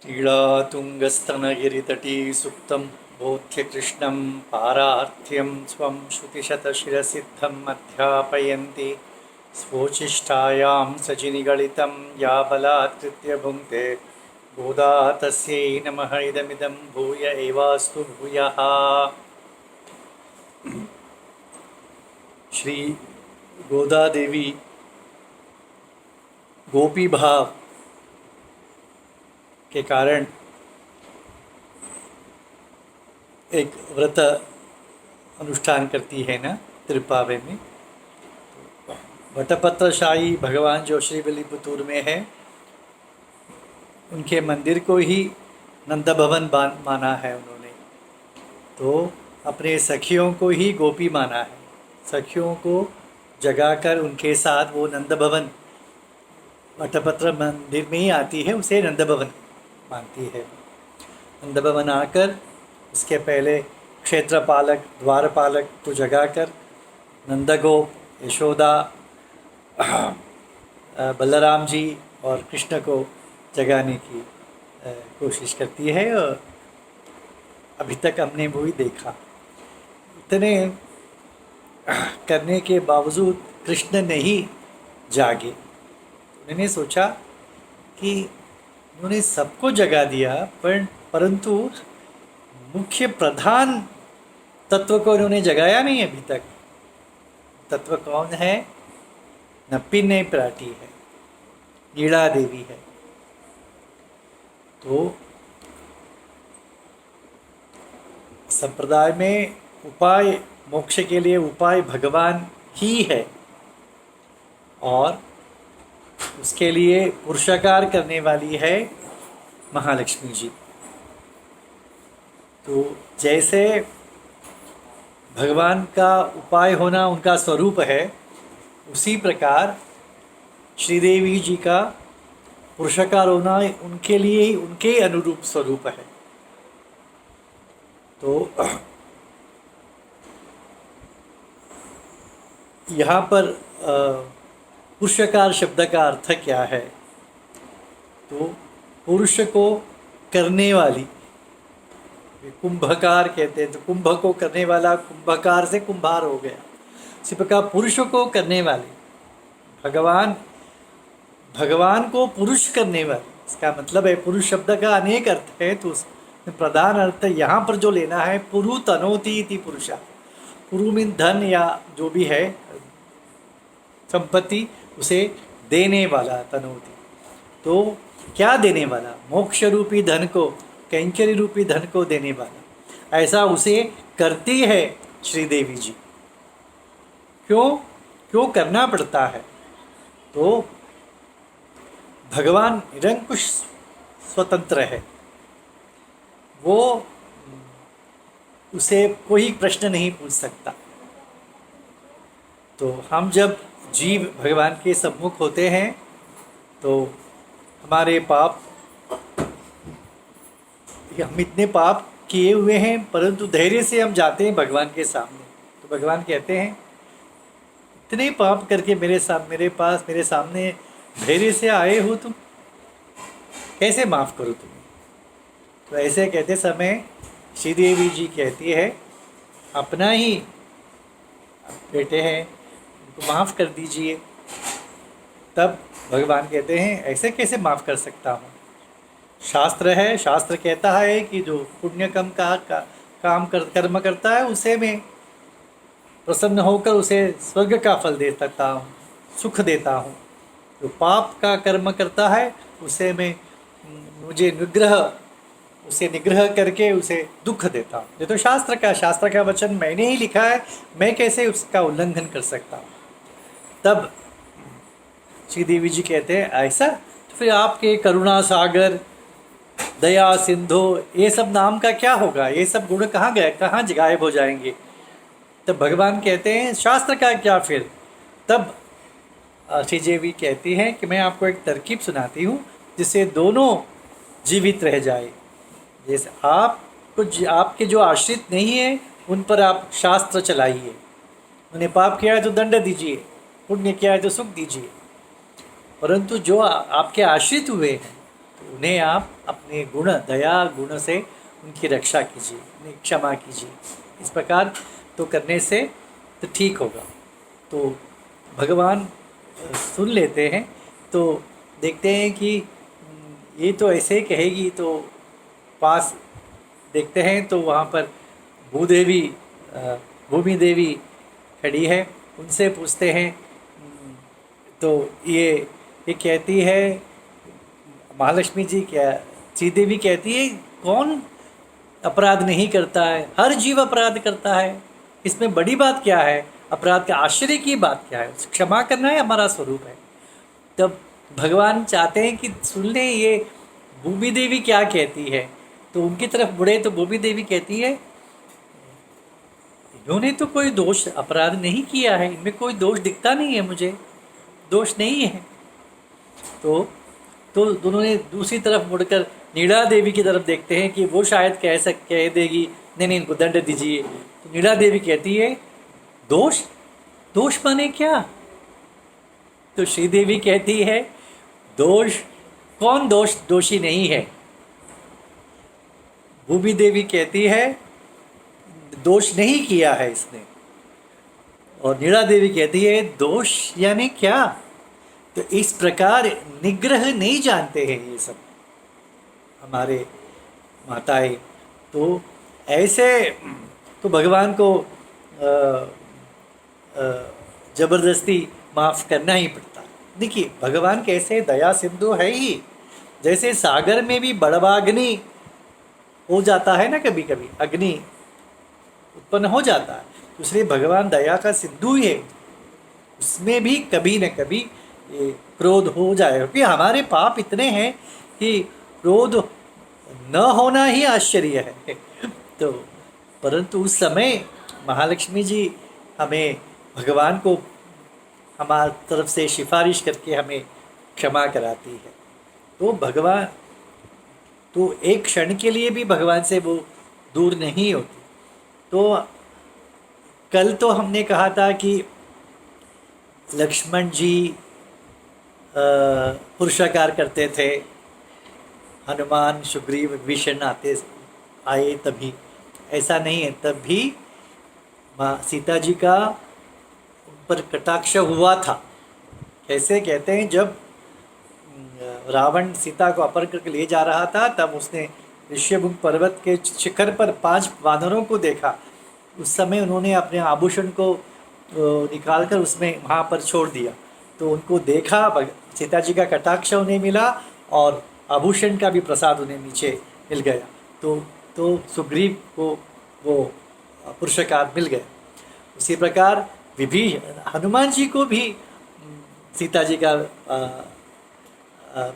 लीलातुङ्गस्तनगिरितटी सुप्तं बोध्यकृष्णं पारार्थ्यं स्वं श्रुतिशतशिरसिद्धम् अध्यापयन्ति स्वोच्छिष्टायां सचिनिगलितं या बलात्कृत्य भुङ्क्ते गोदा तस्यै नमः इदमिदं भूय एवास्तु भूयः। श्री गोदा देवी गोपी भाव के कारण एक व्रत अनुष्ठान करती है ना तिरुप्पावे में। वटपत्रशाही भगवान जो श्रीविल्लिपुतूर में है, उनके मंदिर को ही नंद भवन माना है उन्होंने। तो अपने सखियों को ही गोपी माना है, सखियों को जगाकर उनके साथ वो नंद भवन वटपत्र मंदिर में ही आती है, उसे नंद भवन मानती है। नंद भवन आकर उसके पहले क्षेत्रपालक द्वारपालक को जगाकर नंदगोप, यशोदा, बलराम जी और कृष्ण को जगाने की कोशिश करती है। और अभी तक हमने वो ही देखा। इतने करने के बावजूद कृष्ण नहीं जागे। मैंने सोचा कि उन्होंने सबको जगा दिया, परंतु मुख्य प्रधान तत्व को उन्होंने जगाया नहीं अभी तक। तत्व कौन है? नप्पिन्ने पिराटी है, लीला देवी है। तो संप्रदाय में उपाय, मोक्ष के लिए उपाय भगवान ही है, और उसके लिए पुरुषकार करने वाली है महालक्ष्मी जी। तो जैसे भगवान का उपाय होना उनका स्वरूप है, उसी प्रकार श्रीदेवी जी का पुरुषकार होना उनके लिए ही, उनके अनुरूप स्वरूप है। तो यहाँ पर पुरुषकार शब्द का अर्थ क्या है? तो पुरुष को करने वाली, कुंभकार कहते हैं, तो कुंभ को करने वाला, कुंभकार से कुंभार हो गया। इसी प्रकार पुरुष को करने वाले भगवान को पुरुष करने वाले, इसका मतलब है पुरुष शब्द का अनेक अर्थ है। तो उसमें प्रधान अर्थ यहाँ पर जो लेना है, पुरु तनोति इति पुरुषा। पुरु मीन धन या जो भी है संपत्ति, उसे देने वाला तनोति। तो क्या देने वाला? मोक्ष रूपी धन को, कैंकरी रूपी धन को देने वाला। ऐसा उसे करती है श्रीदेवी जी। क्यों करना पड़ता है? तो भगवान निरंकुश स्वतंत्र है, वो उसे कोई प्रश्न नहीं पूछ सकता। तो हम जब जीव भगवान के सम्मुख होते हैं तो हमारे पाप, हम इतने पाप किए हुए हैं, परंतु धैर्य से हम जाते हैं भगवान के सामने। तो भगवान कहते हैं, इतने पाप करके मेरे सामने धैर्य से आए हो तुम, कैसे माफ़ करो तुम्हें? तो ऐसे कहते समय श्रीदेवी जी कहती है, अपना ही बेटे हैं, उनको माफ़ कर दीजिए। तब भगवान कहते हैं, ऐसे कैसे माफ़ कर सकता हूँ? शास्त्र है, शास्त्र कहता है कि जो पुण्य कर्म करता है, उसे मैं प्रसन्न होकर उसे स्वर्ग का फल दे सकता हूँ, सुख देता हूँ। जो पाप का कर्म करता है, उसे मैं उसे निग्रह करके उसे दुख देता हूँ। ये तो शास्त्र का वचन मैंने ही लिखा है, मैं कैसे उसका उल्लंघन कर सकता हूँ? तब श्री देवी जी कहते हैं, ऐसा? तो फिर आपके करुणा सागर, दया सिंधु, ये सब नाम का क्या होगा? ये सब गुण कहाँ गए, कहाँ गायब हो जाएंगे? तब भगवान कहते हैं, शास्त्र का क्या फिर? तब श्री देवी कहती हैं कि मैं आपको एक तरकीब सुनाती हूँ, जिससे दोनों जीवित रह जाए। जैसे आपके जो आश्रित नहीं है, उन पर आप शास्त्र चलाइए। उन्हें पाप किया है तो दंड दीजिए, पुण्य किया है तो सुख दीजिए। परंतु जो आपके आश्रित हुए हैं, तो उन्हें आप अपने गुण, दया गुण से उनकी रक्षा कीजिए, उन्हें क्षमा कीजिए। इस प्रकार तो करने से तो ठीक होगा। तो भगवान सुन लेते हैं, तो देखते हैं कि ये तो ऐसे कहेगी, तो पास देखते हैं तो वहाँ पर भूदेवी, भूमि देवी खड़ी है। उनसे पूछते हैं, तो ये कहती है, महालक्ष्मी जी क्या, श्रीदेवी कहती है, कौन अपराध नहीं करता है, हर जीव अपराध करता है, इसमें बड़ी बात क्या है, अपराध का आश्चर्य की बात क्या है, क्षमा करना है हमारा स्वरूप है। तब भगवान चाहते हैं कि सुन लें ये भूमि देवी क्या कहती है। तो उनकी तरफ मुड़े तो भूमि देवी कहती है, इन्होंने तो कोई दोष अपराध नहीं किया है, इनमें कोई दोष दिखता नहीं है, मुझे दोष नहीं है। तो दोनों ने दूसरी तरफ मुड़कर नीला देवी की तरफ देखते हैं कि वो शायद कह देगी नहीं इनको दंड दीजिए। तो नीला देवी कहती है, दोष दोष माने क्या? तो श्रीदेवी कहती है, दोष कौन दोषी नहीं है। भूमि देवी कहती है, दोष नहीं किया है इसने। और नीला देवी कहती है, दोष यानी क्या? तो इस प्रकार निग्रह नहीं जानते हैं ये सब हमारे माताएं। तो ऐसे तो भगवान को जबरदस्ती माफ़ करना ही पड़ता। देखिए भगवान कैसे दया सिंधु है ही, जैसे सागर में भी बड़वाग्नि हो जाता है ना, कभी कभी अग्नि उत्पन्न हो जाता है, तो इसलिए भगवान दया का सिंधु ही है, उसमें भी कभी न कभी क्रोध हो जाए। क्योंकि हमारे पाप इतने हैं कि क्रोध न होना ही आश्चर्य है। तो परंतु उस समय महालक्ष्मी जी हमें, भगवान को हमारी तरफ से सिफारिश करके हमें क्षमा कराती है। तो भगवान तो एक क्षण के लिए भी भगवान से वो दूर नहीं होती। तो कल तो हमने कहा था कि लक्ष्मण जी पुरुषाकार करते थे, हनुमान सुग्रीव विभीषण आए तभी, ऐसा नहीं है। तब भी माँ सीता जी का उन पर कटाक्ष हुआ था। कैसे कहते हैं, जब रावण सीता को अपहरण करके ले जा रहा था, तब उसने ऋष्यभृंग पर्वत के शिखर पर 5 वानरों को देखा। उस समय उन्होंने अपने आभूषण को निकालकर उसमें वहाँ पर छोड़ दिया। तो उनको देखा, सीता जी का कटाक्ष उन्हें मिला और आभूषण का भी प्रसाद उन्हें नीचे मिल गया। तो सुग्रीव को वो पुरुषकार मिल गया। उसी प्रकार हनुमान जी को भी सीता जी का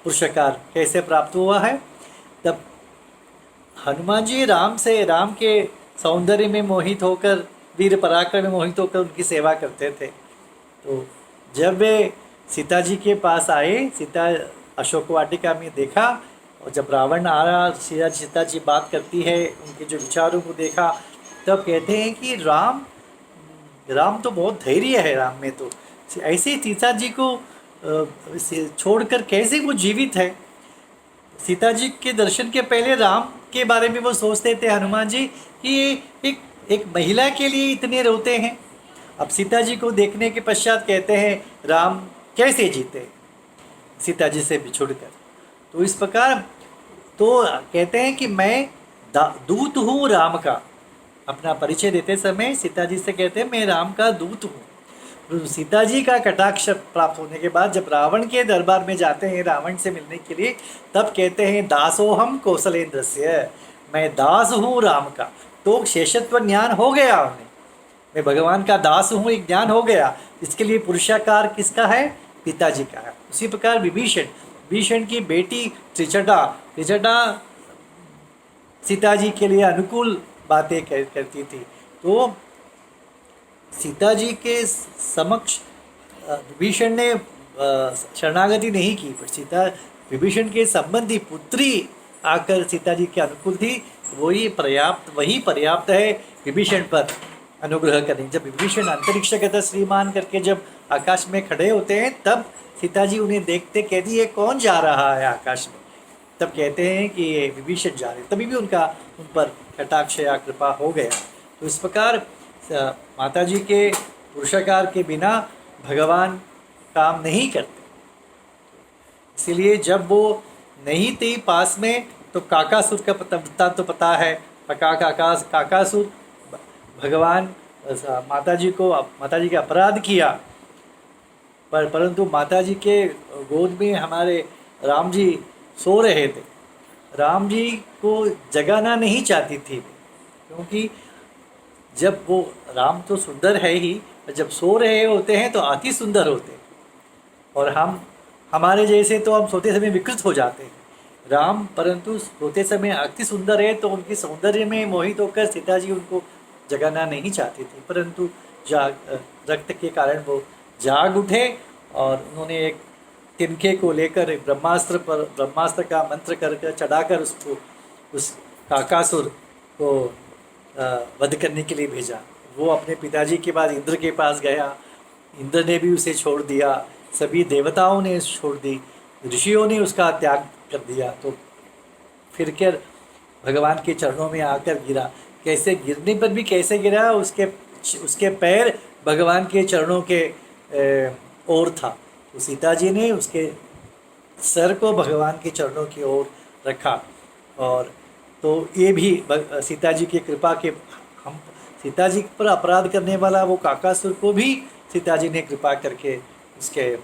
पुरुषकार कैसे प्राप्त हुआ है। तब हनुमान जी राम के सौंदर्य में मोहित होकर, वीर पराक्रम में मोहित होकर उनकी सेवा करते थे। तो जब वे सीता जी के पास आए, सीता अशोक वाटिका में देखा, और जब रावण आ रहा, सीता जी बात करती है, उनके जो विचारों को देखा, तब कहते हैं कि राम तो बहुत धैर्य है, राम में तो ऐसे सीता जी को छोड़कर कैसे वो जीवित है। सीता जी के दर्शन के पहले राम के बारे में वो सोचते थे हनुमान जी कि ये एक महिला के लिए इतने रोते हैं। अब सीता जी को देखने के पश्चात कहते हैं, राम कैसे जीते सीता जी से बिछुड़कर। तो इस प्रकार तो कहते हैं कि मैं दूत हूँ राम का। अपना परिचय देते समय सीता जी से कहते हैं, मैं राम का दूत हूँ। सीता जी का कटाक्ष प्राप्त होने के बाद जब रावण के दरबार में जाते हैं रावण से मिलने के लिए, तब कहते हैं, दासोहम कौशलेंद्रस्य, मैं दास हूँ राम का। तो शेषत्व ज्ञान हो गया उन्हें, मैं भगवान का दास हूँ, एक ज्ञान हो गया। इसके लिए पुरुषाकार किसका है? पिताजी का है। उसी प्रकार विभीषण की बेटी त्रिजटा सीता जी के लिए अनुकूल बातें करती थी। तो सीता जी के समक्ष विभीषण ने शरणागति नहीं की, पर विभीषण के संबंधी पुत्री आकर सीता जी के अनुकूल थी। वही पर्याप्त है विभीषण पर अनुग्रह करने। जब विभीषण अंतरिक्षगत श्रीमान करके जब आकाश में खड़े होते हैं, तब सीता जी उन्हें देखते कहती है, कौन जा रहा है आकाश में। तब कहते हैं कि ये विभीषण जा रहे, तभी भी उनका उन पर कटाक्ष या कृपा हो गया। तो इस प्रकार माता जी के पुरुषकार के बिना भगवान काम नहीं करते। इसीलिए जब वो नहीं थी पास में तो काकासुर का पता तो पता है, काकासुर भगवान माता जी का अपराध किया, परंतु माता जी के गोद में हमारे राम जी सो रहे थे। राम जी को जगाना नहीं चाहती थी, क्योंकि जब वो राम तो सुंदर है ही, जब सो रहे होते हैं तो अति सुंदर होते हैं, और हमारे जैसे तो हम सोते समय विकृत हो जाते हैं। राम परंतु सोते समय अति सुंदर है, तो उनके सौंदर्य में मोहित होकर सीता जी उनको जगाना नहीं चाहती थी, परंतु रक्त के कारण वो जाग उठे और उन्होंने एक तिनके को लेकर ब्रह्मास्त्र का मंत्र करके चढ़ाकर उसको उस काकासुर को वध करने के लिए भेजा। वो अपने पिताजी के बाद इंद्र के पास गया, इंद्र ने भी उसे छोड़ दिया, सभी देवताओं ने छोड़ दी, ऋषियों ने उसका त्याग कर दिया। तो फिर कर भगवान के चरणों में आकर गिरा। कैसे गिरने पर भी कैसे गिरा, उसके पैर भगवान के चरणों के ओर था। तो सीता जी ने उसके सर को भगवान के चरणों की ओर रखा। और तो ये भी सीता जी की कृपा के हम सीता जी पर अपराध करने वाला वो काकासुर को भी सीता जी ने कृपा करके उसके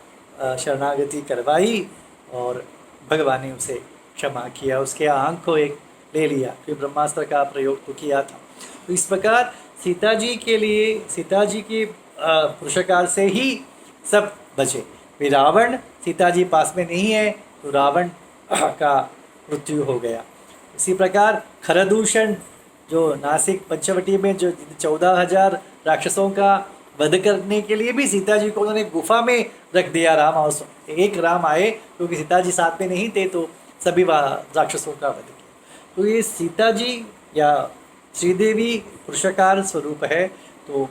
शरणागति करवाई और भगवान ने उसे क्षमा किया, उसके आँख को एक ले लिया, फिर ब्रह्मास्त्र का प्रयोग तो किया था। तो इस प्रकार सीता जी के लिए सीता जी के पुरुषकार से ही सब बचे। फिर रावण सीता जी पास में नहीं है तो रावण का मृत्यु हो गया। इसी प्रकार खरदूषण जो नासिक पंचवटी में जो 14,000 राक्षसों का वध करने के लिए भी सीता जी को उन्होंने गुफा में रख दिया। राम और एक राम आए, क्योंकि सीता जी साथ में नहीं थे तो सभी राक्षसों का वध किया। तो ये सीता जी या श्रीदेवी पुरुषकार स्वरूप है। तो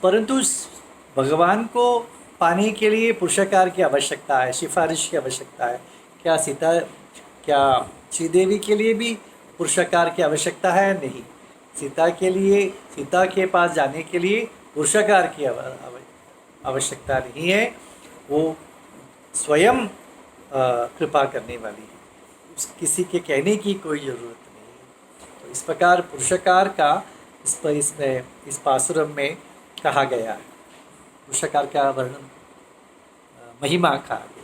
परंतु भगवान को पाने के लिए पुरुषकार की आवश्यकता है, सिफारिश की आवश्यकता है। क्या श्रीदेवी के लिए भी पुरुषकार की आवश्यकता है? नहीं। सीता के पास जाने के लिए पुरुषकार की आवश्यकता नहीं है, वो स्वयं कृपा करने वाली है, किसी के कहने की कोई ज़रूरत नहीं है। तो इस प्रकार पुरुषकार का इस पासुरम में कहा गया है, पुरुषकार का वर्णन महिमा कहा गया।